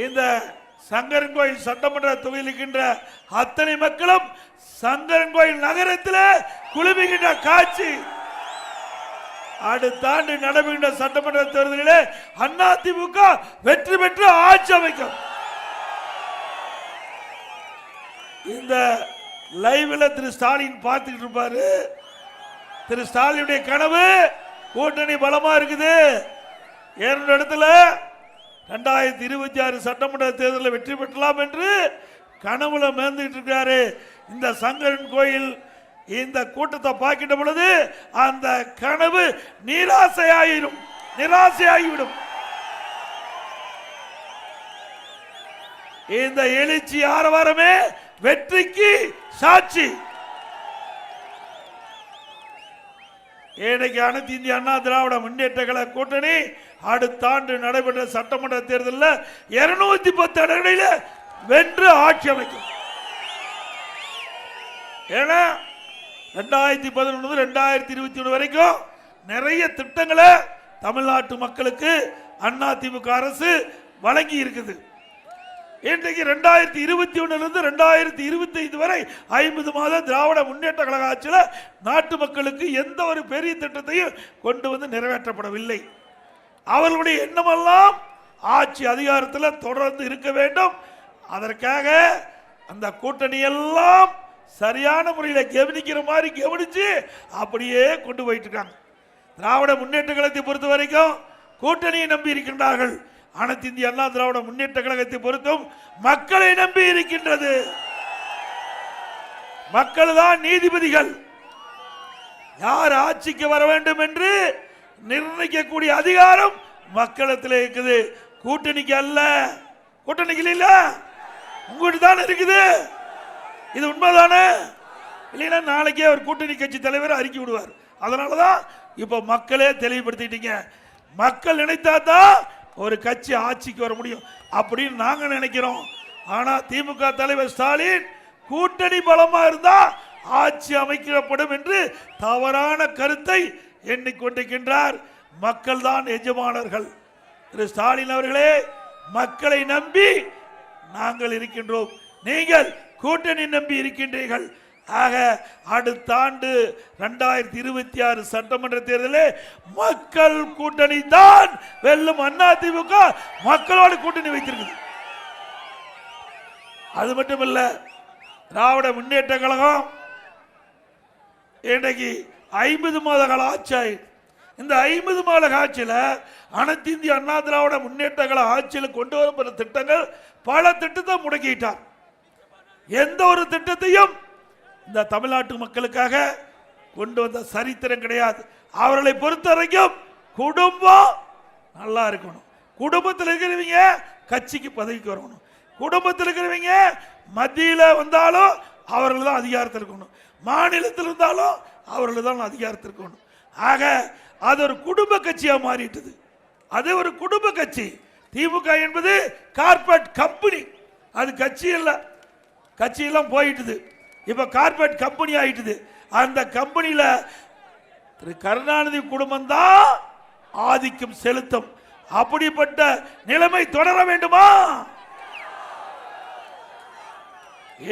இந்த சங்கரன்கோயில் சட்டமன்ற தொகுதியில் இருக்கின்ற அத்தனை மக்களும் சங்கரன்கோயில் நகரத்தில் குழுமிகின்ற காட்சி அடுத்த ஆண்டு நடைபெறுகின்ற சட்டமன்ற தேர்தலிலே அதிமுக வெற்றி பெற்று ஆட்சி அமைக்கும். இந்த லைவ்ல திரு ஸ்டாலின் பார்த்துட்டு இருப்பாரு. திரு ஸ்டாலினுடைய கனவு கூட்டணி பலமா இருக்குது. 2 இடத்துல 2026 சட்டமன்ற தேர்தலில் வெற்றி பெற்றலாம் என்று கனவுல மேந்துட்டு இருக்காரு. இந்த சங்கரன் கோயில் இந்த கூட்டத்தை பார்க்கின்ற பொழுது அந்த கனவு நிராசையாகிவிடும். இந்த எழுச்சி ஆரவாரமே வெற்றிக்கு சாட்சி. இன்னைக்கு அனைத்து இந்திய அண்ணா திராவிட முன்னேற்ற கழக கூட்டணி அடுத்த ஆண்டு நடைபெற்ற சட்டமன்ற தேர்தலில் 210 இடங்களில் வென்று ஆட்சி அமைக்கும். ஏன்னா 2011 2021 வரைக்கும் நிறைய திட்டங்களை தமிழ்நாட்டு மக்களுக்கு அதிமுக அரசு வழங்கி இருக்குது. இன்றைக்கு 2021 2025 வரை 50 மாத திராவிட முன்னேற்ற கழக ஆட்சியில் நாட்டு மக்களுக்கு எந்த ஒரு பெரிய திட்டத்தையும் கொண்டு வந்து நிறைவேற்றப்படவில்லை. அவர்களுடைய எண்ணமெல்லாம் ஆட்சி அதிகாரத்தில் தொடர்ந்து இருக்க வேண்டும். அதற்காக அந்த கூட்டணி எல்லாம் சரியான முறையில் கவனிக்கிற மாதிரி கவனிச்சு அப்படியே கொண்டு போயிட்டு இருக்காங்க. திராவிட முன்னேற்ற கழகத்தை பொறுத்த வரைக்கும் கூட்டணியை நம்பி இருக்கின்றார்கள். அனைத்து இந்திய அண்ணா திராவிட முன்னேற்ற கழகத்தை பொறுத்தும் மக்களை நம்பி இருக்கின்றது. மக்கள் தான் நீதிபதிகள். யார் ஆட்சிக்கு வர வேண்டும் என்று நிர்ணயிக்கக்கூடிய அதிகாரம் மக்களிடத்தில் இருக்குது. கூட்டணிக்கு அல்ல. கூட்டணிக்கு இல்ல, உங்ககிட்ட தான் இருக்குது. இது உண்மைதானே? இல்லைன்னா நாளைக்கே ஒரு கூட்டணி கட்சி தலைவர் அறிக்கை விடுவார். அதனாலதான் இப்ப மக்களே தெளிவுபடுத்திட்டீங்க. மக்கள் நினைத்தா தான் ஒரு கட்சி ஆட்சிக்கு வர முடியும் அப்படின்னு நாங்க நினைக்கிறோம். ஆனா திமுக தலைவர் ஸ்டாலின் கூட்டணி பலமா இருந்தா ஆட்சி அமைக்கப்படும் என்று தவறான கருத்தை எண்ணிக்கொண்டிருக்கின்றார். மக்கள் தான் எஜமானர்கள். திரு ஸ்டாலின் அவர்களே, மக்களை நம்பி நாங்கள் இருக்கின்றோம். நீங்கள் கூட்டணி நம்பி இருக்கின்றீர்கள். ஆக அடுத்த ஆண்டு 2026 சட்டமன்ற தேர்தலில் மக்கள் கூட்டணி தான் வெல்லும். அதிமுக மக்களோடு கூட்டணி வைத்திருக்கிறது. அது மட்டுமல்ல, திராவிட முன்னேற்ற கழகம் இன்றைக்கு 50 மாத கால ஆட்சி. இந்த 50 மாத ஆட்சியில் அனைத்து இந்திய அண்ணா திராவிட முன்னேற்ற கழக ஆட்சியில் கொண்டு வரப்பட்ட திட்டங்கள் பல திட்டத்தை முடக்கிட்டார். எந்த ஒரு திட்டத்தையும் இந்த தமிழ்நாட்டு மக்களுக்காக கொண்டு வந்த சரித்திரம் கிடையாது. அவர்களை பொறுத்த வரைக்கும் குடும்பம் நல்லா இருக்கணும். குடும்பத்தில் இருக்கிறவங்க கட்சிக்கு பதவிக்கு வரணும். குடும்பத்தில் இருக்கிறவங்க மத்தியில் வந்தாலும் அவர்கள் தான் அதிகாரத்தில் இருக்கணும். மாநிலத்தில் இருந்தாலும் அவர்கள் தான் அதிகாரத்தில் இருக்கணும். ஆக அது ஒரு குடும்ப கட்சியா மாறிட்டது. அது ஒரு குடும்ப கட்சி. திமுக என்பது கார்பரேட் கம்பெனி. அது கட்சி இல்ல. கட்சியெல்லாம் போயிட்டுது. இப்ப கார்பரேட் கம்பெனி ஆயிட்டுது. அந்த கம்பெனியில திரு கருணாநிதி குடும்பம் தான் ஆதிக்கம் செலுத்தும். அப்படிப்பட்ட நிலைமை தொடர வேண்டுமா?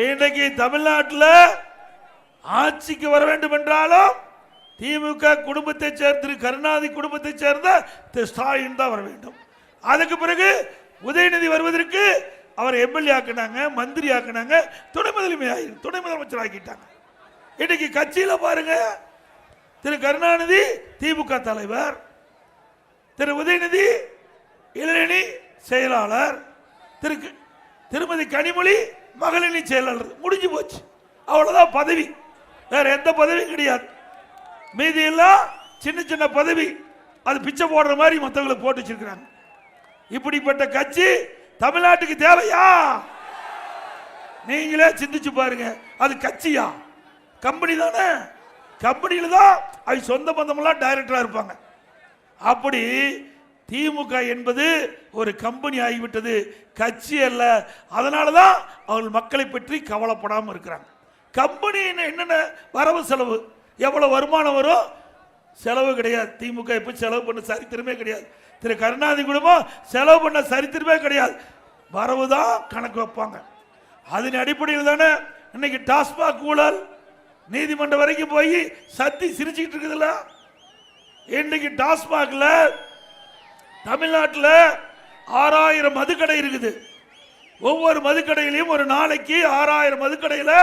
இன்றைக்கு தமிழ்நாட்டில் ஆட்சிக்கு வர வேண்டும் என்றாலும் திமுக குடும்பத்தை சேர்ந்த திரு கருணாநிதி குடும்பத்தை சேர்ந்த திரு ஸ்டாலின் தான் வர வேண்டும். அதுக்கு பிறகு உதயநிதி வருவதற்கு அவர் எம்எல்ஏ ஆக்கினாங்க, மந்திரி ஆக்கினாங்க, துணை முதலமைச்சர் ஆக்கிட்டாங்க. இன்னைக்கு கட்சியில் பாருங்க, திரு கருணாநிதி திமுக தலைவர், திரு உதயநிதி இளநிலை செயலாளர், திருமதி கனிமொழி மகளிரணி செயலாளர். முடிஞ்சு போச்சு. அவ்வளவுதான் பதவி. வேற எந்த பதவியும் கிடையாது. மீதி எல்லாம் சின்ன சின்ன பதவி. அது பிச்சை போடுற மாதிரி மற்றவங்களுக்கு போட்டு வச்சிருக்கிறாங்க. இப்படிப்பட்ட கட்சி தமிழ்நாட்டுக்கு தேவையா? நீங்களே சிந்திச்சு பாருங்க. அது கட்சியா? கம்பெனி தானே. கம்பெனியில தான் அது சொந்த பந்தமெல்லாம் டைரக்டரா இருப்பாங்க. அப்படி திமுக என்பது ஒரு கம்பெனி ஆகிவிட்டது, கட்சி அல்ல. அதனாலதான் அவர்கள் மக்களை பற்றி கவலைப்படாமல் இருக்கிறாங்க. கம்பெனி என்னென்ன வரவு செலவு, எவ்வளவு வருமானம் வரும், செலவு கிடையாது. திமுக இப்ப செலவு பண்ண சரித்திரமே கிடையாது. திரு கருணாநிதி குடும்பம் செலவு பண்ண சரித்திரமே கிடையாது. வரவு தான் கணக்கு வைப்பாங்க. அதன் அடிப்படையில் தானே இன்னைக்கு டாஸ்மாக் ஊழல் நீதிமன்றம் வரைக்கும் போய் சத்தி சிரிச்சுக்கிட்டு இருக்குதுல்ல. இன்னைக்கு டாஸ்மாக்ல தமிழ்நாட்டில் 6000 மதுக்கடை இருக்குது. ஒவ்வொரு மதுக்கடையிலையும் ஒரு நாளைக்கு 6000 மதுக்கடையில்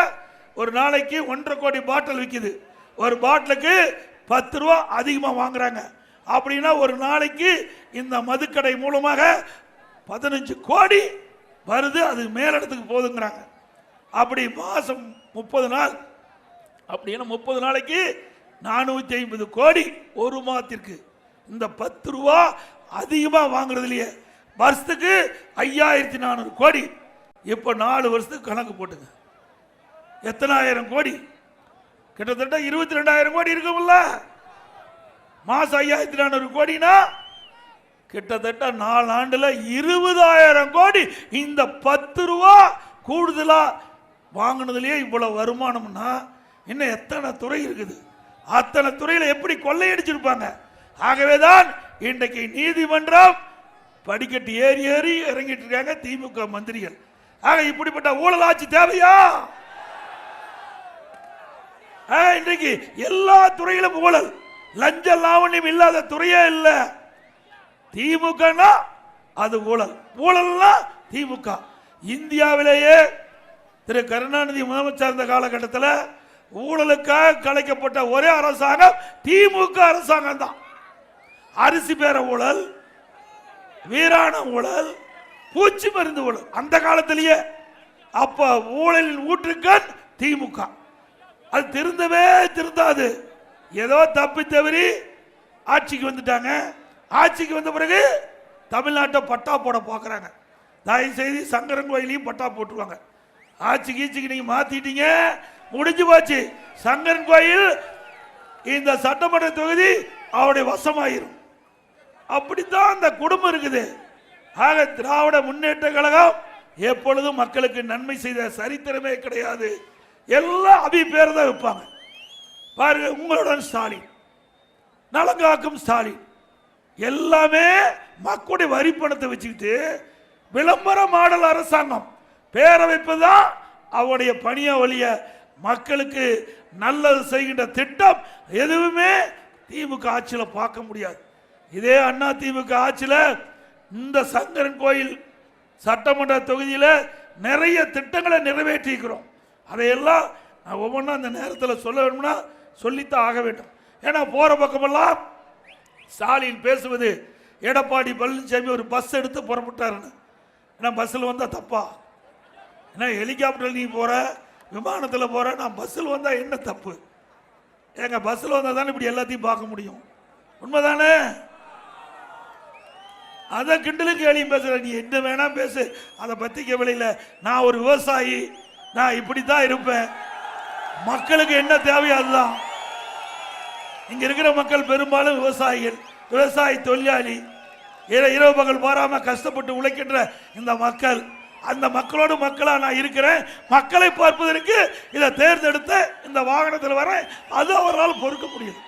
ஒரு நாளைக்கு 1.5 கோடி பாட்டில் விற்குது. ஒரு பாட்டிலுக்கு 10 ரூபா அதிகமாக வாங்குறாங்க. அப்படின்னா ஒரு நாளைக்கு இந்த மதுக்கடை மூலமாக 15 கோடி வருது. அது மேலிடத்துக்கு போதுங்கிறாங்க. அப்படி மாசம் 30 நாள், அப்படின்னா 30 நாளைக்கு 450 கோடி ஒரு மாதத்திற்கு. இந்த 10 ரூபா அதிகமாக வாங்குறதுலையே வருஷத்துக்கு 5400 கோடி. இப்போ 4 வருஷத்துக்கு கணக்கு போட்டுங்க, எத்தனாயிரம் கோடி? கிட்டத்தட்ட 22,000 கோடி இருக்கும்ல. மாசம் 5400 கோடினா கிட்டத்தட்ட 4 ஆண்டுல 20,000 கோடி. இந்த 10 ரூபா கூடுதலா வாங்கினதுலயே இவ்வளவு வருமானம்னா இன்னும் எத்தனை துறை இருக்குது? அத்தனை துறையில எப்படி கொள்ளையடிச்சிருப்பாங்க? ஆகவேதான் இன்றைக்கு நீதிமன்றம் படிக்கட்டு ஏறி ஏறி இறங்கிட்டு இருக்காங்க திமுக மந்திரிகள். ஆக இப்படிப்பட்ட ஊழல் ஆட்சி தேவையா? இன்றைக்கு எல்லா துறையிலும் ஊழல், லஞ்ச லாவண்யம் இல்லாத துறையே இல்லை. திமுகனா அது ஊழல், ஊழல்னா திமுக. இந்தியாவிலேயே திரு கருணாநிதி முதலமைச்சர் இருந்த காலகட்டத்தில் ஊழலுக்காக கலைக்கப்பட்ட ஒரே அரசாங்கம் திமுக அரசாங்கம் தான். அரிசி பேர ஊழல், வீராண ஊழல், பூச்சி மருந்து ஊழல் அந்த காலத்திலேயே. அப்ப ஊழலின் ஊற்றுக்கண் திமுக. அது திருந்தவே திருந்தாது. ஏதோ தப்பி தவறி ஆட்சிக்கு வந்துட்டாங்க. ஆட்சிக்கு வந்த பிறகு தமிழ்நாட்டை பட்டா போட பார்க்குறாங்க. தயவு செய்து சங்கரன் கோயிலையும் பட்டா போட்டுருவாங்க. ஆட்சி கீச்சிக்கு நீங்க மாத்திட்டீங்க, முடிஞ்சு போச்சு. சங்கரன் கோயில் இந்த சட்டமன்ற தொகுதி அவருடைய வசமாயிரும். அப்படித்தான் அந்த குடும்பம் இருக்குது. ஆக திராவிட முன்னேற்ற கழகம் எப்பொழுதும் மக்களுக்கு நன்மை செய்த சரித்திரமே கிடையாது. எல்லாம் அபி பேர் தான் வைப்பாங்க. பாருங்க, உங்களுடன் ஸ்டாலின், நலங்காக்கும் ஸ்டாலின், எல்லாமே மக்களுடைய வரி பணத்தை வச்சுக்கிட்டு விளம்பர மாடல் அரசாங்கம் பேரை வைப்பதுதான் அவருடைய பணிய வழிய. மக்களுக்கு நல்லது செய்கின்ற திட்டம் எதுவுமே திமுக ஆட்சியில் பார்க்க முடியாது. இதே அண்ணா திமுக ஆட்சியில் இந்த சங்கரன் கோயில் சட்டமன்ற தொகுதியில் நிறைய திட்டங்களை நிறைவேற்றிக்கிறோம். அதையெல்லாம் நான் ஒவ்வொன்றும் அந்த நேரத்தில் சொல்ல வேணும்னா சொல்லித்தான் ஆக வேண்டும். ஏன்னா போற பக்கமெல்லாம் ஸ்டாலின் பேசுவது எடப்பாடி பழனிசாமி ஒரு பஸ் எடுத்து புறப்பட்டாருன்னு. ஏன்னா பஸ்ஸில் வந்தால் தப்பா? ஏன்னா ஹெலிகாப்டர் நீ போற, விமானத்தில் போற, நான் பஸ்ஸில் வந்தா என்ன தப்பு? எங்க பஸ்ஸில் வந்தால் தானே இப்படி எல்லாத்தையும் பார்க்க முடியும். உண்மைதானே? அதை கிண்டலுக்கு எளியும் பேசுற, நீ என்ன வேணா பேசு, அதை பத்தி கவலையில். நான் ஒரு விவசாயி, நான் இப்படித்தான் இருப்பேன். மக்களுக்கு என்ன தேவையோ அதுதான். இங்க இருக்கிற மக்கள் பெரும்பாலும் விவசாயிகள், விவசாய தொழிலாளி, இரவு பகல் பாராம கஷ்டப்பட்டு உழைக்கின்ற இந்த மக்கள். அந்த மக்களோடு மக்களா நான் இருக்கிறேன். மக்களை பார்ப்பதற்கு இதை தேர்ந்தெடுத்த இந்த வாகனத்தில் வர அது அவரால் பொறுக்க முடியும்.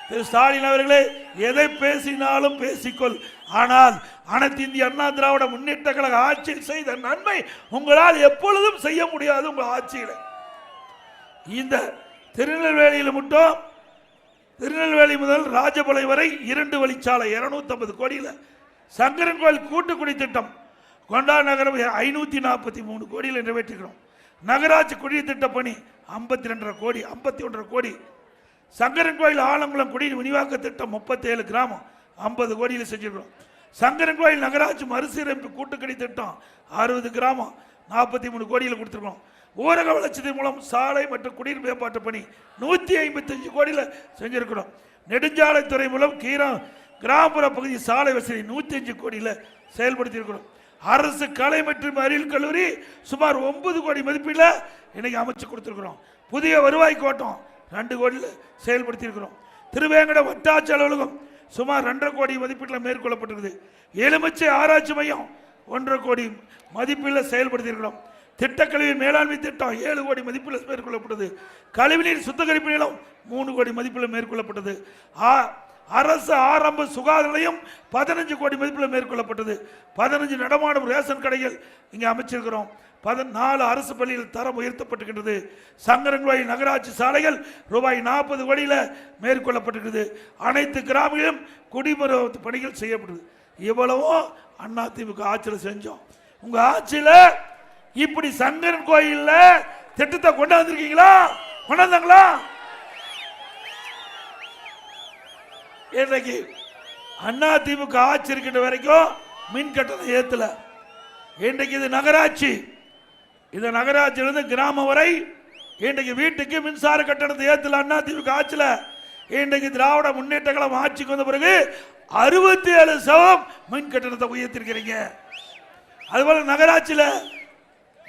திரு ஸ்டாலின் அவர்களே, எதை பேசினாலும் பேசிக்கொள். ஆனால் அனைத்து இந்திய அண்ணா திராவிட முன்னேற்ற கழக ஆட்சியில் செய்த நன்மை உங்களால் எப்பொழுதும் செய்ய முடியாது. உங்கள் ஆட்சியில் இந்த திருநெல்வேலியில் மட்டும், திருநெல்வேலி முதல் ராஜபாளையம் வரை 2 வழிச்சாலை 250 கோடியில், சங்கரன் கோயில் கூட்டுக்குடி திட்டம் கொண்டா நகரம் 543 கோடியில் நிறைவேற்றுகிறோம். நகராட்சி குடிநீர் திட்ட பணி 52 கோடி, 51 கோடி. சங்கரன் கோயில் ஆலங்குளம் குடிநீர் விநியோக திட்டம் 37 கிராமம் 50 கோடியில் செஞ்சிருக்கிறோம். சங்கரன் கோயில் நகராட்சி மறுசீரமைப்பு கூட்டுக்கடி திட்டம் 60 கிராமம் 43 கோடியில் கொடுத்துருக்கோம். ஊரக வளர்ச்சி மூலம் சாலை மற்றும் குடிநீர் மேம்பாட்டு பணி 155 கோடியில் செஞ்சிருக்கிறோம். நெடுஞ்சாலைத்துறை மூலம் கிராமப்புற பகுதி சாலை வசதி 105 கோடியில் செயல்படுத்தி இருக்கிறோம். அரசு கலை மற்றும் அறிவியல் கல்லூரி சுமார் 9 கோடி மதிப்பீடுல இன்னைக்கு அமைச்சு கொடுத்திருக்கிறோம். புதிய வருவாய் கோட்டம் 2 கோடியில் செயல்படுத்தி இருக்கிறோம். திருவேங்கட வட்டாட்சி அலுவலகம் சுமார் 2.5 கோடி மதிப்பீட்டில் மேற்கொள்ளப்பட்டிருக்குது. எலுமிச்சை ஆராய்ச்சி மையம் 1.5 கோடி மதிப்பீட்டில் செயல்படுத்தி இருக்கிறோம். திட்டக்கழிவு மேலாண்மை திட்டம் 7 கோடி மதிப்பீட்டில் மேற்கொள்ளப்பட்டது. கழிவுநீர் சுத்திகரிப்பு நிலம் 3 கோடி மதிப்பீட்டில் மேற்கொள்ளப்பட்டது. அரசு ஆரம்ப சுகாதார நிலையம் 15 கோடி மதிப்பில் மேற்கொள்ளப்பட்டது. 15 நடமாடும் ரேஷன் கடைகள் இங்கே அமைச்சிருக்கிறோம். 14 அரசு பள்ளியில் தரம் உயர்த்தப்பட்டிருக்கின்றது. சங்கரன்கோயில் நகராட்சி சாலைகள் ரூபாய் 40 கோடியில் மேற்கொள்ளப்பட்டிருக்கிறது. அனைத்து கிராமங்களிலும் குடிமராமத்து பணிகள் செய்யப்படுது. இவ்வளவும் அதிமுக ஆட்சியில் செஞ்சோம். உங்க ஆட்சியில் இப்படி சங்கரன் கோயில்ல திட்டத்தை கொண்டாந்துருக்கீங்களா? கொண்டாந்தாங்களா? இன்றைக்கு அதிமுக ஆட்சி இருக்கின்ற வரைக்கும் மின் கட்டணம் ஏத்தல. இன்றைக்கு இது நகராட்சி. இந்த நகராட்சியிலிருந்து கிராமம் வரை இன்றைக்கு வீட்டுக்கு மின்சார கட்டணத்தை ஏத்தல. அதிமுக ஆட்சியில் இன்றைக்கு திராவிட முன்னேற்ற கழகம் ஆட்சிக்கு வந்த பிறகு 67% மின் கட்டணத்தை உயர்த்திருக்கிறீங்க. அதுபோல நகராட்சியில்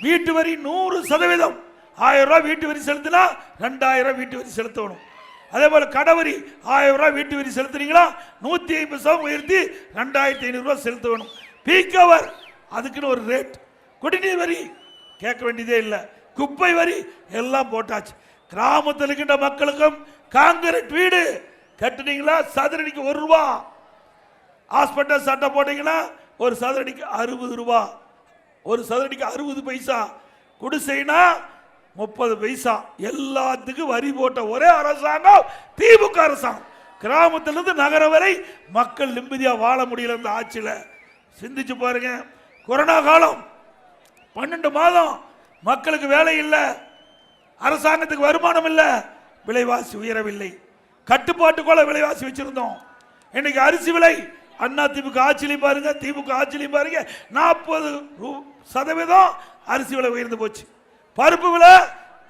வீட்டு வரி 100%. 1000 ரூபாய் வீட்டு வரி செலுத்தினா 2000 வீட்டு வரி செலுத்தணும். அதே போல கடவரி 1000 ரூபாய் வீட்டு வரி செலுத்துறீங்களா 150% உயர்த்தி 2500 ரூபாய் செலுத்தணும். பீக்கவர் அதுக்குன்னு ஒரு ரேட். குடிநீர் வரி கேட்க வேண்டியதே இல்லை. குப்பை வரி எல்லாம் போட்டாச்சு. கிராமத்தில் இருக்கின்ற மக்களுக்கும் காங்கிரீட் வீடு கட்டுனீங்களா சதுரடிக்கு 1 ரூபா. ஹாஸ்பிட்டல் சட்டம் போட்டீங்கன்னா ஒரு சதுரடிக்கு 60 ரூபா. ஒரு சதுரடிக்கு 60 பைசா. குடிசைனா 30 பைசா. எல்லாத்துக்கும் வரி போட்ட ஒரே அரசாங்கம் திமுக அரசாங்கம். கிராமத்திலிருந்து நகரம் வரை மக்கள் நிம்மதியா வாழ முடியல இந்த ஆட்சியில். சிந்திச்சு பாருங்க. கொரோனா காலம் 12 மாதம் மக்களுக்கு வேலை இல்லை, அரசாங்கத்துக்கு வருமானம் இல்லை, விலைவாசி உயரவில்லை. கட்டுப்பாட்டுக்குள்ள விலைவாசி வச்சிருந்தோம். இன்னைக்கு அரிசி விலை அதிமுக ஆட்சியிலையும் பாருங்க, திமுக ஆட்சியிலையும் பாருங்க 40% அரிசி விலை உயர்ந்து போச்சு. பருப்பு விலை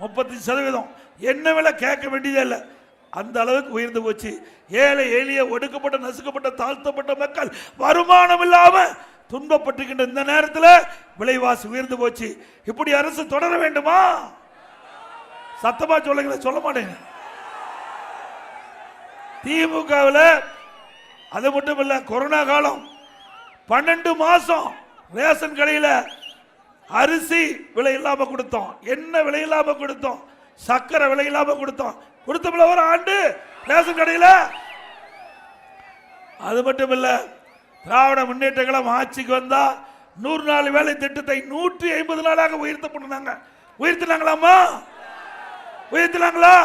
35%. என்ன விலை கேட்க வேண்டியதே இல்லை, அந்த அளவுக்கு உயர்ந்து போச்சு. ஏழை எளிய ஒடுக்கப்பட்ட நசுக்கப்பட்ட தாழ்த்தப்பட்ட மக்கள் வருமானம் இல்லாம துன்பப்பட்டிருக்கின்ற இந்த நேரத்தில் விலைவாசி உயர்ந்து போச்சு. இப்படி அரசு தொடர வேண்டுமா? சத்தமா சொல்லுங்க. சொல்ல மாட்டேங்க. திமுகவில் அது மட்டும் இல்ல, கொரோனா காலம் 12 மாசம் ரேஷன் கடையில் அரிசி விலை இல்லாம கொடுத்தோம், என்ன விலை இல்லாம கொடுத்தோம், சக்கரை விலை இல்லாம கொடுத்தோம். கொடுத்தோம்ல ஒரு ஆண்டு ரேஷன் கடையில். அது மட்டும் இல்ல, திராவிட முன்னேற்ற கழகம் ஆட்சிக்கு வந்தா 100 நாள் வேலை திட்டத்தை 150 நாளாக உயர்த்தப்பட்டாங்க. உயர்த்தினாங்களாமா? உயர்த்தினாங்களா?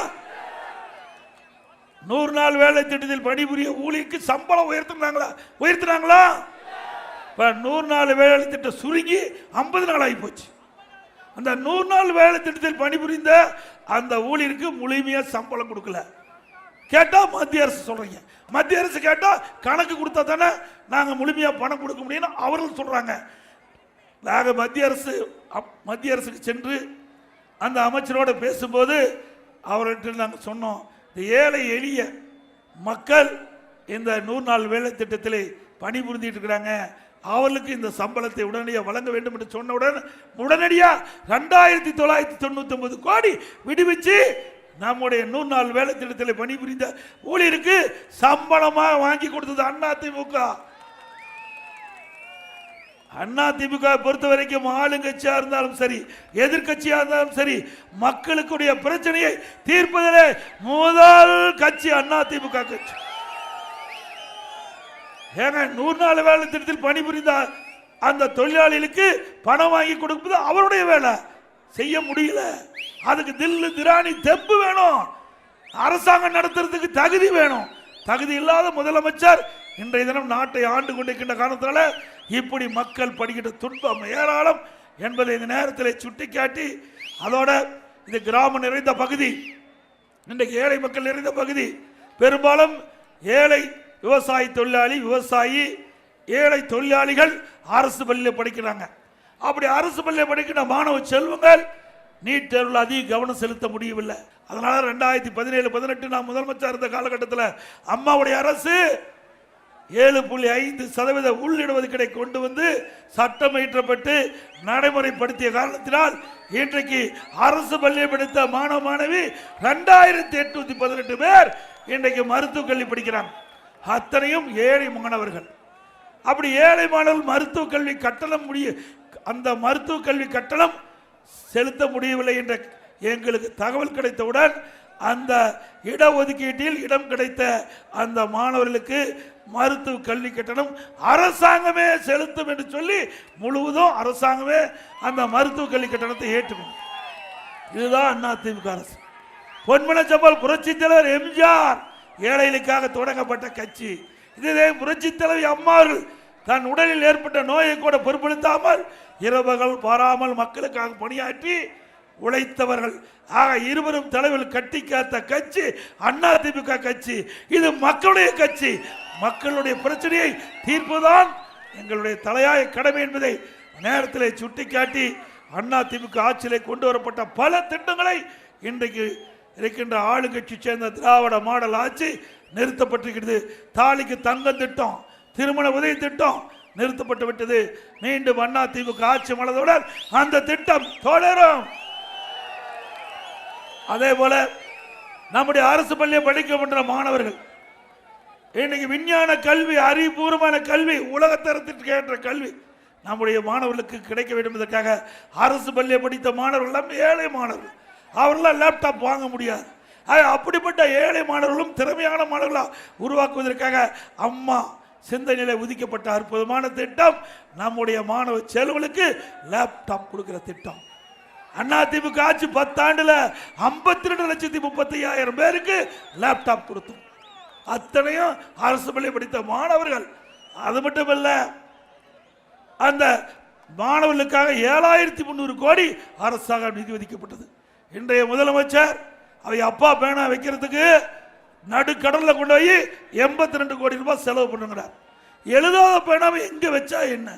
100 நாள் வேலை திட்டத்தில் பணிபுரிய ஊழியருக்கு சம்பளம் உயர்த்தினாங்களா? உயர்த்தினாங்களா? 100 நாள் வேலை திட்டம் சுருங்கி 50 நாள் ஆகி போச்சு. அந்த 100 நாள் வேலை திட்டத்தில் பணிபுரிந்த அந்த ஊழியருக்கு முழுமையா சம்பளம் கொடுக்கல. கேட்டா மத்திய அரசு சொல்றீங்க. மத்திய அரசு கேட்டா கணக்கு கொடுத்தா தானே நாங்க முழுமையா பணம் கொடுக்க முடியும் அவர்கள் சொல்றாங்க. நாங்க மத்திய அரசுக்கு சென்று அந்த அமைச்சரோட பேசும்போது அவர்கிட்ட நாங்கள் சொன்னோம், இந்த ஏழை எளிய மக்கள் இந்த 100 நாள் வேலை திட்டத்தில் பணிபுரிந்துட்டு இருக்கிறாங்க, அவர்களுக்கு இந்த சம்பளத்தை உடனடியாக வழங்க வேண்டும் என்று சொன்னவுடன் உடனடியாக 2999 கோடி விடுவிச்சு நம்முடைய 100 நாள் வேலை திட்டத்தில் பணிபுரிந்த ஊழியருக்கு சம்பளமாக வாங்கி கொடுத்தது அதிமுக. அதிமுக பொறுத்த வரைக்கும் ஆளுங்கட்சியா இருந்தாலும் சரி, எதிர்கட்சியா இருந்தாலும் சரி, மக்களுக்குடைய பிரச்சனையை தீர்ப்பதிலே முதல் கட்சி அதிமுக கட்சி. ஏங்க 100 நாள் வேலை திட்டத்தில் பணிபுரிந்த அந்த தொழிலாளிகளுக்கு பணம் வாங்கி கொடுப்பது அவருடைய வேலை. செய்ய முடியல, அதுக்கு தில்லு திராணி தெம்பு வேணும், அரசாங்கம் நடத்துறதுக்கு தகுதி வேணும். தகுதி இல்லாத முதலமைச்சர் இன்றைய தினம் நாட்டை ஆண்டு கொண்டிருக்கின்ற காரணத்தால இப்படி மக்கள் படுகின்ற துன்பம் ஏராளம் என்பதை இந்த நேரத்தில் சுட்டிக்காட்டி, அதோட இது கிராமம் நிறைந்த பகுதி, இன்றைக்கு ஏழை மக்கள் நிறைந்த பகுதி. பெரும்பாலும் ஏழை விவசாய தொழிலாளி, விவசாயி, ஏழை தொழிலாளிகள் அரசு பள்ளியில் படிக்கிறாங்க. அப்படி அரசு பள்ளியில் படிக்கிற மாணவ செல்வங்கள் நீட் தேர்வில் அதிக கவனம் செலுத்த முடியவில்லை. அதனால 2017-18 நான் முதலமைச்சர் இருந்த காலகட்டத்தில் அம்மாவுடைய அரசு 7.5% உள்ளிடுவதற்கிடை கொண்டு வந்து சட்டம் இயற்றப்பட்டு நடைமுறைப்படுத்திய காரணத்தினால் இன்றைக்கு அரசு பள்ளியை படித்த மாணவ மாணவி 2818 பேர் இன்றைக்கு மருத்துவக் கல்வி படிக்கிறாங்க. அத்தனையும் ஏழை மாணவர்கள். அப்படி ஏழை மாணவர்கள் மருத்துவ கல்வி கட்டணம் அந்த மருத்துவ கல்வி கட்டணம் செலுத்த முடியவில்லை என்ற எங்களுக்கு தகவல் கிடைத்தவுடன் அந்த இடஒதுக்கீட்டில் இடம் கிடைத்த அந்த மாணவர்களுக்கு மருத்துவ கல்வி கட்டணம் அரசாங்கமே செலுத்தும் என்று சொல்லி முழுவதும் அரசாங்கமே அந்த மருத்துவ கல்வி கட்டணத்தை ஏற்றுக்கணும். இதுதான் அதிமுக அரசு. பொன்மனச்செம்மல் புரட்சி தலைவர் எம்ஜிஆர் ஏழைகளுக்காக தொடங்கப்பட்ட கட்சி. இதே புரட்சி தலைவி அம்மாவர்கள் தன் உடலில் ஏற்பட்ட நோயை கூட பொருட்படுத்தாமல் இரவுகள் பாராமல் மக்களுக்காக பணியாற்றி உழைத்தவர்கள். ஆக இருவரும் தலைவர்கள் கட்டி காத்த கட்சி அதிமுக கட்சி. இது மக்களுடைய கட்சி. மக்களுடைய பிரச்சனையை தீர்ப்புதான் எங்களுடைய தலையாய கடமை என்பதை நேரத்தில் சுட்டிக்காட்டி அதிமுக ஆட்சியிலே கொண்டு வரப்பட்ட பல திட்டங்களை இன்றைக்கு இருக்கின்ற ஆளுங்கட்சி சேர்ந்த திராவிட மாடல் ஆட்சி நிறுத்தப்பட்டிருக்கிறது. தாலிக்கு தங்கம் திட்டம், திருமண உதவி திட்டம் நிறுத்தப்பட்டு விட்டது. மீண்டும் அதிமுக ஆட்சி மலர்ந்தவுடன் அந்த திட்டம் தொடரும். அதே போல நம்முடைய அரசு பள்ளியை படிக்கின்ற மாணவர்கள் இன்னைக்கு விஞ்ஞான கல்வி, அறிவுபூர்வமான கல்வி, உலகத்தரத்திற்கு ஏற்ற கல்வி நம்முடைய மாணவர்களுக்கு கிடைக்க வேண்டும் என்பதற்காக அரசு பள்ளியை படித்த மாணவர்கள் எல்லாம் ஏழை மாணவர்கள், அவர்களால் லேப்டாப் வாங்க முடியாது. அப்படிப்பட்ட ஏழை மாணவர்களும் திறமையான மாணவர்களாக உருவாக்குவதற்காக அம்மா சிந்தனையில ஒதுக்கப்பட்ட அற்புதமான திட்டம் நம்முடைய மாணவ செல்வங்களுக்கு லேப்டாப் கொடுக்கிற திட்டம். அதிமுக ஆட்சி 10 ஆண்டுல 52,35,000 பேருக்கு லேப்டாப் கொடுத்தோம். அத்தனையும் அரசு பள்ளி படித்த மாணவர்கள். அது மட்டுமல்ல, அந்த மாணவர்களுக்காக 7,300 கோடி அரசாங்கம் நிதி ஒதுக்கப்பட்டது. இன்றைய முதலமைச்சர் அவை அப்பா பேனா வைக்கிறதுக்கு நடுக்கடல்ல கொண்டு போய் 82 கோடி ரூபாய் செலவு பண்ணுங்கிறார். எழுதாத பேனாவை எங்க வச்சா என்ன?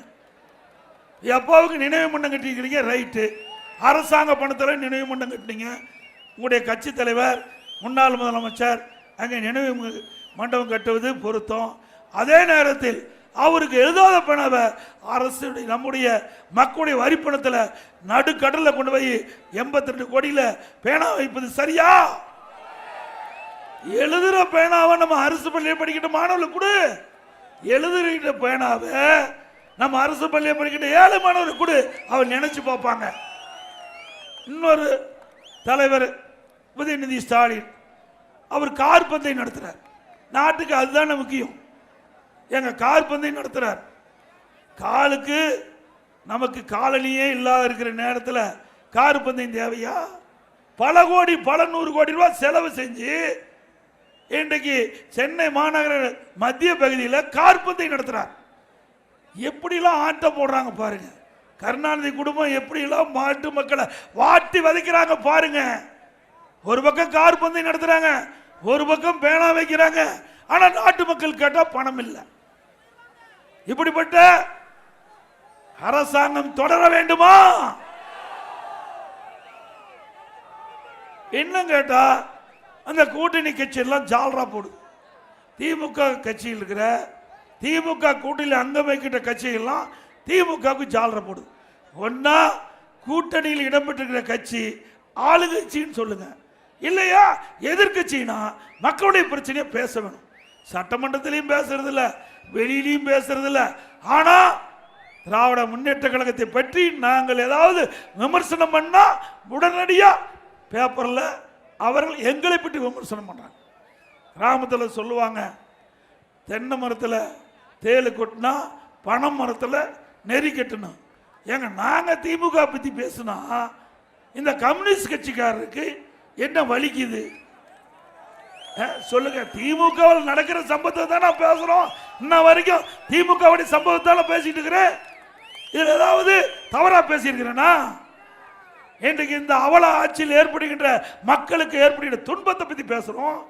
அப்பாவுக்கு நினைவு மண்டம் கட்டிக்கிறீங்க, ரைட்டு. அரசாங்க பணத்தில் நினைவு மண்டம் கட்டினீங்க. உங்களுடைய கட்சி தலைவர் முன்னாள் முதலமைச்சர் அங்கே நினைவு மண்டபம் கட்டுவது பொருத்தம். அதே நேரத்தில் அவருக்கு எழுதாத பேனாவை அரசு நம்முடைய மக்களுடைய வரிப்பணத்தில் நடுக்கடல்ல கொண்டு போய் 82 கோடியில பேனா வைப்பது சரியா? எழுதுற பேனாவை நம்ம அரசு பள்ளியை படிக்கிட்ட மாணவர்களுக்கு கொடு. எழுதுகிற பேனாவை நம்ம அரசு பள்ளியை படிக்கிட்ட ஏழை மாணவர்களுக்கு கொடு. அவர் நினைச்சு பார்ப்பாங்க. இன்னொரு தலைவர் உதயநிதி ஸ்டாலின், அவர் கார் பந்தயம் நடத்துறார். நாட்டுக்கு அதுதானே முக்கியம். எங்க கார் பந்தயம் நடத்துறார். காலுக்கு நமக்கு காலனியே இல்லாத இருக்கிற நேரத்தில் கார் பந்தயம் தேவையா? பல கோடி, பல 100 கோடி ரூபாய் செலவு செஞ்சு இன்றைக்கு சென்னை மாநகர மத்திய பகுதியில் கார் பந்தயம் நடத்துறார். எப்படிலாம் ஆட்டம் போடுறாங்க பாருங்க. கருணாநிதி குடும்பம் எப்படிலாம் மாட்டு மக்களை வாட்டி வதைக்கிறாங்க பாருங்க. ஒரு பக்கம் கார் பந்தயம் நடத்துறாங்க, ஒரு பக்கம் பேனா வைக்கிறாங்க. ஆனா நாட்டு மக்கள் கேட்டா பணம் இல்லை. இப்படிப்பட்ட அரசாங்கம் தொடர வேண்டுமா? இன்னும் கேட்டா அந்த கூட்டணி கட்சி எல்லாம் ஜால்ரா போடுது. திமுக கட்சியில் இருக்கிற திமுக கூட்டணியில் அங்கம் வைக்கின்ற கட்சிகள்லாம் திமுகவுக்கு ஜால்ரா போடுது. ஒன்னா கூட்டணியில் இடம்பெற்றிருக்கிற கட்சி ஆளுங்கட்சின்னு சொல்லுங்க, இல்லையா எதிர்கட்சினா மக்களுடைய பிரச்சனையை பேச வேணும். சட்டமன்றத்திலையும் பேசுறது இல்ல, வெளியிலையும் பேசுறது இல்ல. ஆனா திராவிட முன்னேற்ற கழகத்தை பற்றி நாங்கள் ஏதாவது விமர்சனம் பண்ணா உடனடியா பேப்பர்ல அவர்கள் எங்களை பற்றி விமர்சனம் பண்றாங்க. கிராமத்தில் சொல்லுவாங்க, தென்னை மரத்தில் தேலு கொட்டினா பனை மரத்தில் நெறி கட்டணும். ஏங்க நாங்க திமுக பத்தி பேசினா இந்த கம்யூனிஸ்ட் கட்சிக்காரருக்கு என்ன வலிக்குது சொல்லுங்க? திமுக நடக்கிற சம்பவத்தை தானே பேசுறோம். இன்ன வரைக்கும் திமுக சம்பவத்தால பேசிட்டு இருக்கிறேன். இதுல ஏதாவது தவறா பேசியிருக்கிறேன்னா? இன்றைக்கு இந்த அவல ஆட்சியில் ஏற்படுகின்ற மக்களுக்கு ஏற்படுகின்ற துன்பத்தை பத்தி பேசுறோம்.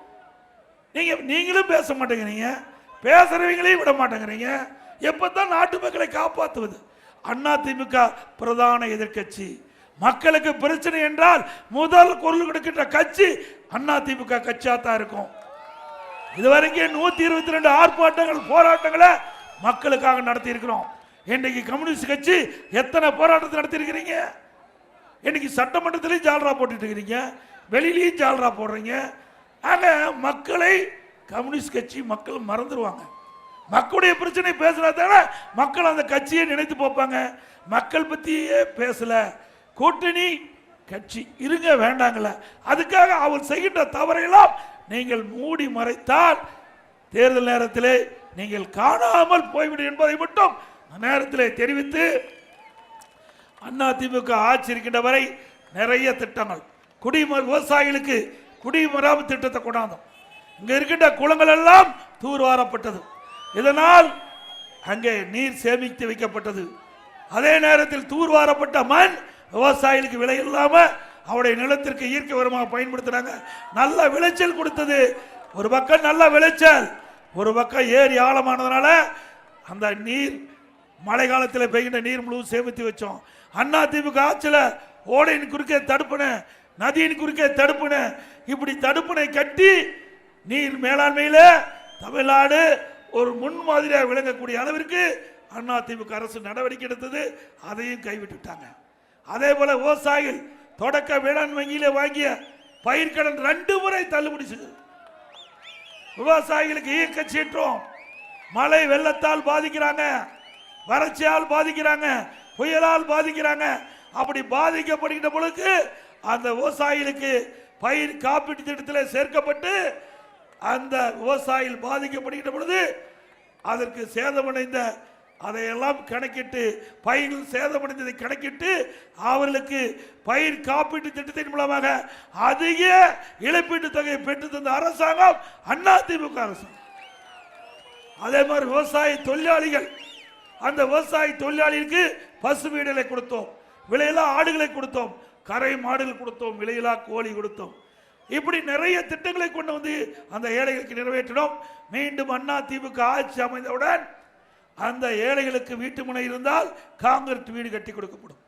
நீங்களும் பேச மாட்டேங்கிறீங்க, பேசுறவங்களையும் விட மாட்டேங்கிறீங்க. எப்பதான் நாட்டு மக்களை காப்பாற்றுவது? அதிமுக பிரதான எதிர்கட்சி. மக்களுக்கு பிரச்சனை என்றால் முதல் குரல் கொடுக்கின்ற கட்சி அதிமுக கட்சியா தான் இருக்கும். இதுவரைக்கும் 122 ஆர்ப்பாட்டங்கள், போராட்டங்களை மக்களுக்காக நடத்தி இருக்கிறோம். இன்றைக்கு கம்யூனிஸ்ட் கட்சி எத்தனை போராட்டத்தை நடத்தி இருக்கிறீங்க? இன்னைக்கு சட்டமன்றத்திலையும் ஜால்ரா போட்டுட்டு இருக்கிறீங்க, வெளியிலையும் ஜால்ரா போடுறீங்க. ஆக மக்களை கம்யூனிஸ்ட் கட்சி மக்கள் மறந்துடுவாங்க. மக்களுடைய பிரச்சனை பேசினா தானே மக்கள் அந்த கட்சியை நினைத்து பார்ப்பாங்க. மக்கள் பத்தியே பேசல. கூட்டணி கட்சி இருங்க வேண்டாங்கள. அதுக்காக அவர் செய்கின்ற தவறையெல்லாம் நீங்கள் மூடி மறைத்தால் தேர்தல் நேரத்திலே நீங்கள் காணாமல் போய்விடும் என்பதை மட்டும் நேரத்திலே தெரிவித்து, அதிமுக ஆட்சி இருக்கின்ற வரை நிறைய திட்டங்கள் விவசாயிகளுக்கு குடிமராமத்து திட்டத்தை கொண்டாந்தோம். இங்க இருக்கின்ற குளங்கள் எல்லாம் தூர்வாரப்பட்டது. இதனால் அங்கே நீர் சேமித்து வைக்கப்பட்டது. அதே நேரத்தில் தூர்வாரப்பட்ட மண் விவசாயிகளுக்கு விலை இல்லாம அவருடைய நிலத்திற்கு இயற்கை உரமாக பயன்படுத்தினாங்க. நல்ல விளைச்சல் கொடுத்தது. ஒரு பக்கம் நல்ல விளைச்சல், ஒரு பக்கம் ஏரி ஆழமானதுனால அந்த நீர் மழை காலத்தில் பெய்கின்ற நீர் முழுவதும் சேமித்து வச்சோம். அதிமுக ஆட்சியில் ஓடையின் குறுக்கே தடுப்புன, நதியின் குறுக்கே தடுப்புன, இப்படி தடுப்பணை கட்டி நீர் மேலாண்மையில் தமிழ்நாடு ஒரு முன்மாதிரியாக விளங்கக்கூடிய அளவிற்கு அதிமுக அரசு நடவடிக்கை எடுத்தது. அதையும் கைவிட்டுட்டாங்க. அதே போல விவசாயிகள் தொடக்க வேளாண் வங்கியிலே வாங்கிய பயிர்க்கடன் 2 முறை தள்ளுபடி செய்தது. விவசாயிகளுக்கு இயக்க சீற்றம், மழை வெள்ளத்தால் பாதிக்கிறாங்க, வறட்சியால் பாதிக்கிறாங்க, புயலால் பாதிக்கிறாங்க. அப்படி பாதிக்கப்படுகின்ற பொழுது அந்த விவசாயிகளுக்கு பயிர் காப்பீட்டு திட்டத்தில் சேர்க்கப்பட்டு அந்த விவசாயிகள் பாதிக்கப்படுகின்ற பொழுது அதற்கு சேதமடைந்த அதையெல்லாம் கணக்கிட்டு பயிர்கள் சேதமடைந்ததை கணக்கிட்டு அவர்களுக்கு பயிர் காப்பீட்டு திட்டத்தின் மூலமாக அதிக இழப்பீட்டு தொகையை பெற்று தந்த அரசாங்கம் அதிமுக அரசாங்கம். அதே மாதிரி விவசாய தொழிலாளிகள், அந்த விவசாய தொழிலாளிகளுக்கு பசு வீடுகளை கொடுத்தோம், விலையில்லா ஆடுகளை கொடுத்தோம், கரை மாடுகள் கொடுத்தோம், விலையில்லா கோழி கொடுத்தோம். இப்படி நிறைய திட்டங்களை கொண்டு வந்து அந்த ஏழைகளுக்கு நிறைவேற்றினோம். மீண்டும் அதிமுக ஆட்சி அமைந்தவுடன் அந்த ஏழைகளுக்கு வீட்டு மனை இருந்தால் காங்கிரீட் வீடு கட்டி கொடுக்கப்படும்.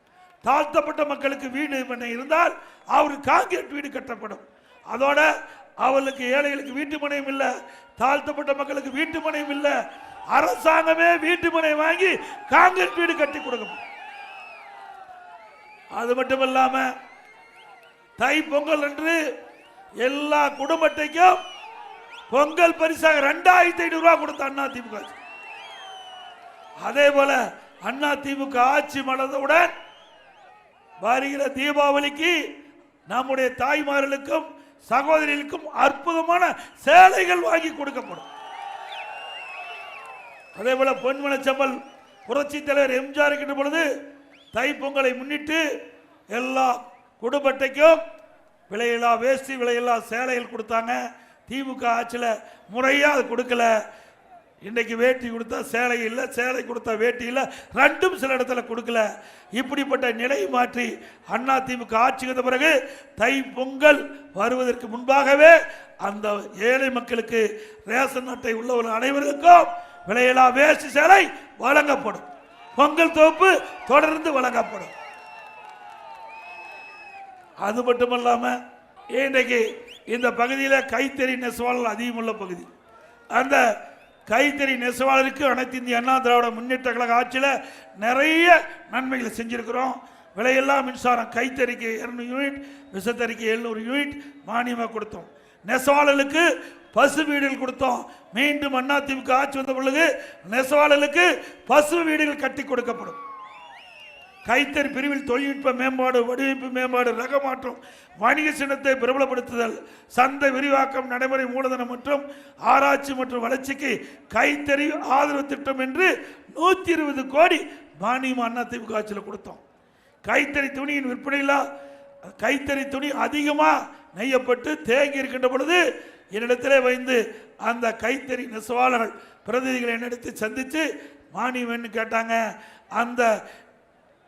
தாழ்த்தப்பட்ட மக்களுக்கு வீடு மனை இருந்தால் அவருக்கு காங்கிரீட் வீடு கட்டப்படும். அதோட அவர்களுக்கு ஏழைகளுக்கு வீட்டு மனையும் இல்லை, தாழ்த்தப்பட்ட மக்களுக்கு வீட்டு மனையும் இல்லை, அரசாங்கமே வீட்டு மனை வாங்கி காங்கிரீட் வீடு கட்டி கொடுக்கப்படும். அது மட்டுமல்லாம தை பொங்கல் அன்று எல்லா குடும்ப அட்டைக்கும் பொங்கல் பரிசாக 2500 ரூபாய் கொடுத்த அதிமுக. அதே போல அதிமுக ஆட்சி மலர்ந்தவுடன் வருகிற தீபாவளிக்கு நம்முடைய தாய்மார்களுக்கும் சகோதரிகளுக்கும் அற்புதமான சேலைகள் வாங்கி கொடுக்கப்படும். அதே போல பொன்மனச்செம்மல் புரட்சி தலைவர் எம்ஜிஆர் இருக்கின்ற பொழுது தை பொங்கலை முன்னிட்டு எல்லா குடும்ப அட்டைக்கும் விலையில்லா வேஷ்டி, விலையில்லா சேலைகள் கொடுத்தாங்க. திமுக ஆட்சியில் முறையாக அது கொடுக்கல. இன்னைக்கு வேட்டி கொடுத்தா சேலை இல்லை, சேலை கொடுத்தா வேட்டி இல்லை, ரெண்டும் சில இடத்துல கொடுக்கல. இப்படிப்பட்ட நிலை மாற்றி அதிமுக ஆட்சிக்கு வந்த பிறகு தை பொங்கல் வருவதற்கு முன்பாகவே அந்த ஏழை மக்களுக்கு ரேஷன் அட்டை உள்ளவர்கள் அனைவருக்கும் விலையில்லா வேஷ்டி சேலை வழங்கப்படும். பொங்கல் தொகுப்பு தொடர்ந்து வழங்கப்படும். அது மட்டுமல்லாம இன்றைக்கு இந்த பகுதியில் கைத்தறி நெசவாளர் அதிகமுள்ள பகுதி. அந்த கைத்தறி நெசவாளருக்கு அனைத்து இந்திய அண்ணா திராவிட முன்னேற்ற கழக ஆட்சியில் நிறைய நன்மைகளை செஞ்சிருக்கிறோம். விலையில்லா மின்சாரம் கைத்தறிக்கு 200 யூனிட், விசத்தறிக்கு 700 யூனிட் மானியமாக கொடுத்தோம். நெசவாளர்களுக்கு பசு வீடுகள் கொடுத்தோம். மீண்டும் அதிமுக ஆட்சி வந்த பொழுது நெசவாளர்களுக்கு பசு வீடுகள் கட்டி கொடுக்கப்படும். கைத்தறி பிரிவில் தொழில்நுட்ப மேம்பாடு, வடிவமைப்பு மேம்பாடு, ரக மாற்றம், வணிக சின்னத்தை பிரபலப்படுத்துதல், சந்தை விரிவாக்கம், நடைமுறை மூலதனம் மற்றும் ஆராய்ச்சி மற்றும் வளர்ச்சிக்கு கைத்தறி ஆதரவு திட்டம் என்று 120 கோடி மானியம் அதிமுக ஆட்சியில் கொடுத்தோம். கைத்தறி துணியின் விற்பனையில் கைத்தறி துணி அதிகமாக நெய்யப்பட்டு தேங்கி இருக்கின்ற பொழுது என்னிடத்திலே வைந்து அந்த கைத்தறி நெசவாளர்கள் பிரதிநிதிகளை என்னிடத்தை சந்தித்து மானியம் கேட்டாங்க. அந்த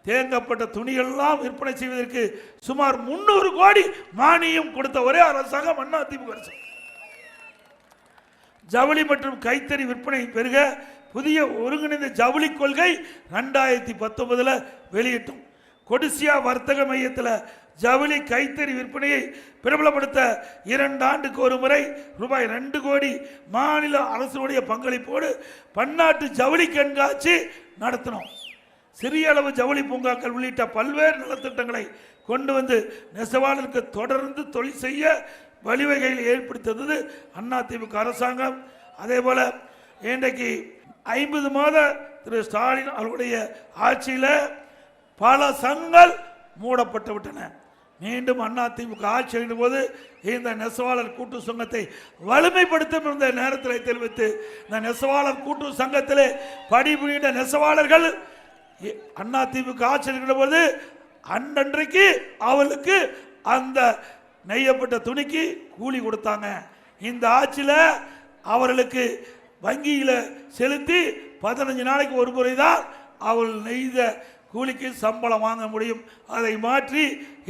தேங்கப்பட்ட துணிகள்லாம் விற்பனை செய்வதற்கு சுமார் 300 கோடி மானியம் கொடுத்த ஒரே அரசாங்கம் அதிமுக அரசு. ஜவுளி மற்றும் கைத்தறி விற்பனை பெருக புதிய ஒருங்கிணைந்த ஜவுளி கொள்கை 2019 வெளியிட்டோம். கொடிசியா வர்த்தக மையத்தில் ஜவுளி கைத்தறி விற்பனையை பிரபலப்படுத்த 2 ஆண்டுக்கு ஒரு முறை ரூபாய் 2 கோடி மாநில அரசுடைய பங்களிப்போடு பன்னாட்டு ஜவுளி கண்காட்சி நடத்தினோம். சிறிய அளவு ஜவுளி பூங்காக்கள் உள்ளிட்ட பல்வேறு நலத்திட்டங்களை கொண்டு வந்து நெசவாளருக்கு தொடர்ந்து தொழில் செய்ய வழிவகைகளை ஏற்படுத்தது அதிமுக அரசாங்கம். அதே போல இன்றைக்கு 50 மாத திரு ஸ்டாலின் அவருடைய ஆட்சியில் பல சங்கங்கள் மூடப்பட்டு விட்டன. மீண்டும் அதிமுக ஆட்சி செய்யும் போது இந்த நெசவாளர் கூட்டு சங்கத்தை வலிமைப்படுத்தும் இந்த நேரத்தில் தெரிவித்து, இந்த நெசவாளர் கூட்டு சங்கத்திலே பணிபுரிகின்ற நெசவாளர்கள் அதிமுக ஆட்சி செய்கின்ற போது அன்றன்றைக்கு அவளுக்கு அந்த நெய்யப்பட்ட துணிக்கு கூலி கொடுத்தாங்க. இந்த ஆட்சியில் அவர்களுக்கு வங்கியில் செலுத்தி 15 நாளைக்கு ஒரு முறை தான் அவள் நெய்த கூலிக்கு சம்பளம் வாங்க முடியும். அதை மாற்றி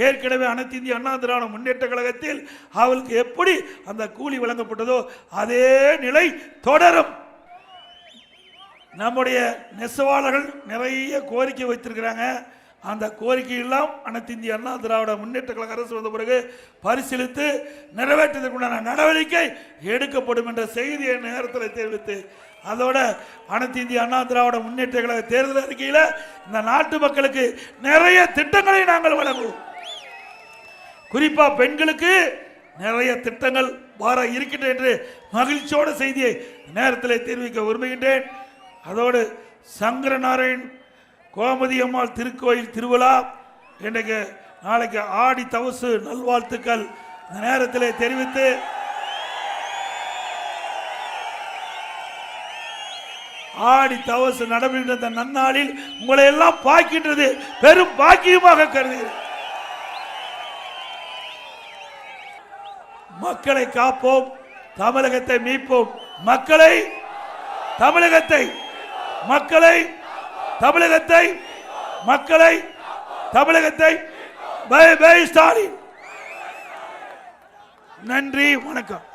ஏற்கனவே அனைத்து இந்திய அண்ணா திராவிட முன்னேற்ற கழகத்தில் அவளுக்கு எப்படி அந்த கூலி வழங்கப்பட்டதோ அதே நிலை தொடரும். நம்முடைய நெசவாளர்கள் நிறைய கோரிக்கை வைத்திருக்கிறாங்க. அந்த கோரிக்கையெல்லாம் அனைத்து இந்திய அண்ணா திராவிட முன்னேற்ற கழக அரசு வந்த பிறகு பரிசீலித்து நிறைவேற்றுவதற்குண்டான நடவடிக்கை எடுக்கப்படும் என்ற செய்தியை நேரத்தில் தெரிவித்து, அதோட அனைத்து இந்திய அண்ணா திராவிட முன்னேற்ற கழக தேர்தல் அறிக்கையில் இந்த நாட்டு மக்களுக்கு நிறைய திட்டங்களை நாங்கள் வழங்குவோம். குறிப்பா பெண்களுக்கு நிறைய திட்டங்கள் வர இருக்கின்றன என்று மகிழ்ச்சியோட செய்தியை நேரத்தில் தெரிவிக்க விரும்புகின்றேன். அதோடு சங்கரநாராயண் கோமதி அம்மாள் திருக்கோயில் திருவிழா இன்றைக்கு நாளைக்கு ஆடி தவசு நல்வாழ்த்துக்கள் இந்த நேரத்தில் தெரிவித்து, ஆடி தவசு நடைபெறுகின்ற நன்னாளில் உங்களை எல்லாம் பார்க்கின்றது பெரும் பாக்கியமாக கருதுகிறேன். மக்களை காப்போம், தமிழகத்தை மீட்போம். மக்களை தமிழகத்தை மக்களை தமிழகத்தை மக்களை தமிழகத்தை பை பை ஸ்டாலின். நன்றி, வணக்கம்.